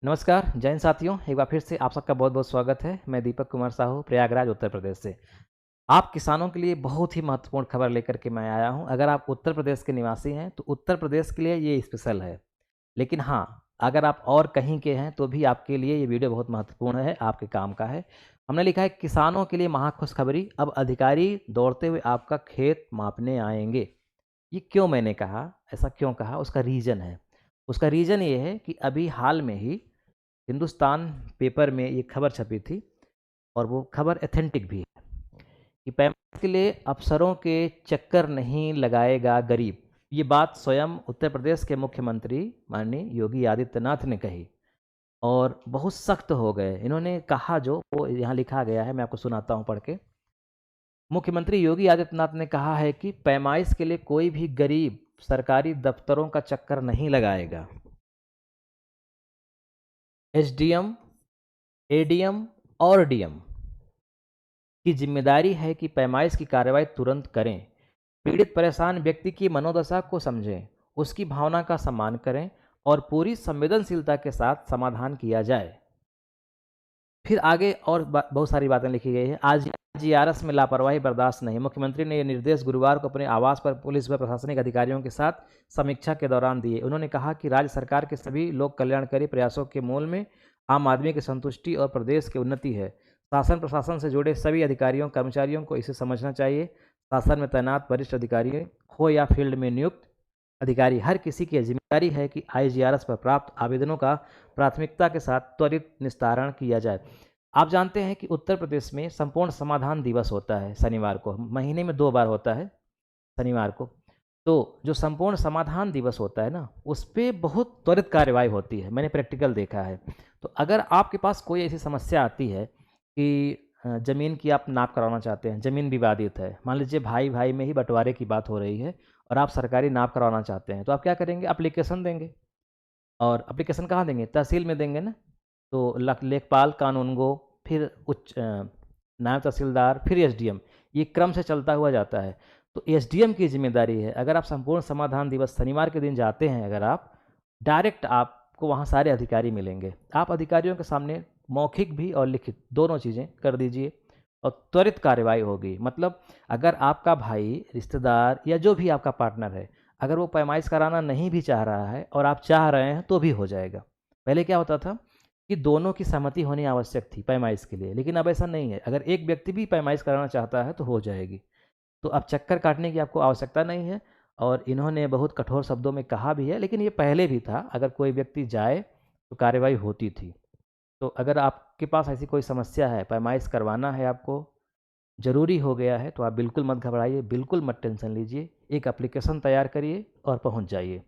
नमस्कार जैन साथियों, एक बार फिर से आप सबका बहुत बहुत स्वागत है। मैं दीपक कुमार साहू प्रयागराज उत्तर प्रदेश से। आप किसानों के लिए बहुत ही महत्वपूर्ण खबर लेकर के मैं आया हूं। अगर आप उत्तर प्रदेश के निवासी हैं तो उत्तर प्रदेश के लिए ये स्पेशल है। लेकिन हाँ, अगर आप और कहीं के हैं तो भी आपके लिए ये वीडियो बहुत महत्वपूर्ण है, आपके काम का है। हमने लिखा है किसानों के लिए महाखुशखबरी, अब अधिकारी दौड़ते हुए आपका खेत मापने आएंगे। ये क्यों मैंने कहा, ऐसा क्यों कहा, उसका रीज़न है। उसका रीज़न ये है कि अभी हाल में ही हिंदुस्तान पेपर में ये खबर छपी थी और वो खबर एथेंटिक भी है कि पैमाने के लिए अफसरों के चक्कर नहीं लगाएगा गरीब। ये बात स्वयं उत्तर प्रदेश के मुख्यमंत्री माननीय योगी आदित्यनाथ ने कही और बहुत सख्त हो गए। इन्होंने कहा, जो वो यहाँ लिखा गया है, मैं आपको सुनाता हूँ पढ़ के। मुख्यमंत्री योगी आदित्यनाथ ने कहा है कि पैमाइश के लिए कोई भी गरीब सरकारी दफ्तरों का चक्कर नहीं लगाएगा। एसडीएम, एडीएम और डीएम की जिम्मेदारी है कि पैमाइश की कार्रवाई तुरंत करें। पीड़ित परेशान व्यक्ति की मनोदशा को समझें, उसकी भावना का सम्मान करें और पूरी संवेदनशीलता के साथ समाधान किया जाए। फिर आगे और बहुत सारी बातें लिखी गई है। आज जीआरएस में लापरवाही बर्दाश्त नहीं। मुख्यमंत्री ने यह निर्देश गुरुवार को अपने आवास पर पुलिस व प्रशासनिक अधिकारियों के साथ समीक्षा के दौरान दिए। उन्होंने कहा कि राज्य सरकार के सभी लोक कल्याणकारी प्रयासों के मूल में आम आदमी की संतुष्टि और प्रदेश की उन्नति है। शासन प्रशासन से जुड़े सभी अधिकारियों कर्मचारियों को इसे समझना चाहिए। शासन में तैनात वरिष्ठ अधिकारी हो या फील्ड में नियुक्त अधिकारी, हर किसी की जिम्मेदारी है कि आईजीआरएस पर प्राप्त आवेदनों का प्राथमिकता के साथ त्वरित निस्तारण किया जाए। आप जानते हैं कि उत्तर प्रदेश में संपूर्ण समाधान दिवस होता है शनिवार को, महीने में 2 बार होता है शनिवार को। तो जो संपूर्ण समाधान दिवस होता है ना, उस पे बहुत त्वरित कार्यवाही होती है, मैंने प्रैक्टिकल देखा है। तो अगर आपके पास कोई ऐसी समस्या आती है कि ज़मीन की आप नाप करवाना चाहते हैं, ज़मीन विवादित है, मान लीजिए भाई भाई में ही बंटवारे की बात हो रही है और आप सरकारी नाप करवाना चाहते हैं, तो आप क्या करेंगे? एप्लीकेशन देंगे। और एप्लीकेशन कहाँ देंगे? तहसील में देंगे ना। तो लेखपाल, कानूनगो, फिर नायब तहसीलदार, फिर एसडीएम, ये क्रम से चलता हुआ जाता है। तो एसडीएम की जिम्मेदारी है, अगर आप संपूर्ण समाधान दिवस शनिवार के दिन जाते हैं, अगर आप डायरेक्ट, आपको वहाँ सारे अधिकारी मिलेंगे। आप अधिकारियों के सामने मौखिक भी और लिखित दोनों चीज़ें कर दीजिए और त्वरित कार्रवाई होगी। मतलब अगर आपका भाई, रिश्तेदार या जो भी आपका पार्टनर है, अगर वो पैमाइश कराना नहीं भी चाह रहा है और आप चाह रहे हैं तो भी हो जाएगा। पहले क्या होता था कि दोनों की सहमति होनी आवश्यक थी पैमाइश के लिए, लेकिन अब ऐसा नहीं है। अगर एक व्यक्ति भी पैमाइश कराना चाहता है तो हो जाएगी। तो अब चक्कर काटने की आपको आवश्यकता नहीं है। और इन्होंने बहुत कठोर शब्दों में कहा भी है, लेकिन ये पहले भी था, अगर कोई व्यक्ति जाए तो कार्रवाई होती थी। तो अगर आपके पास ऐसी कोई समस्या है, पैमाइश करवाना है आपको, ज़रूरी हो गया है, तो आप बिल्कुल मत घबराइए, बिल्कुल मत टेंशन लीजिए। एक एप्लीकेशन तैयार करिए और पहुंच जाइए।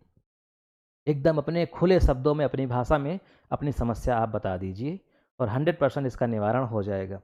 एकदम अपने खुले शब्दों में, अपनी भाषा में अपनी समस्या आप बता दीजिए और 100% इसका निवारण हो जाएगा।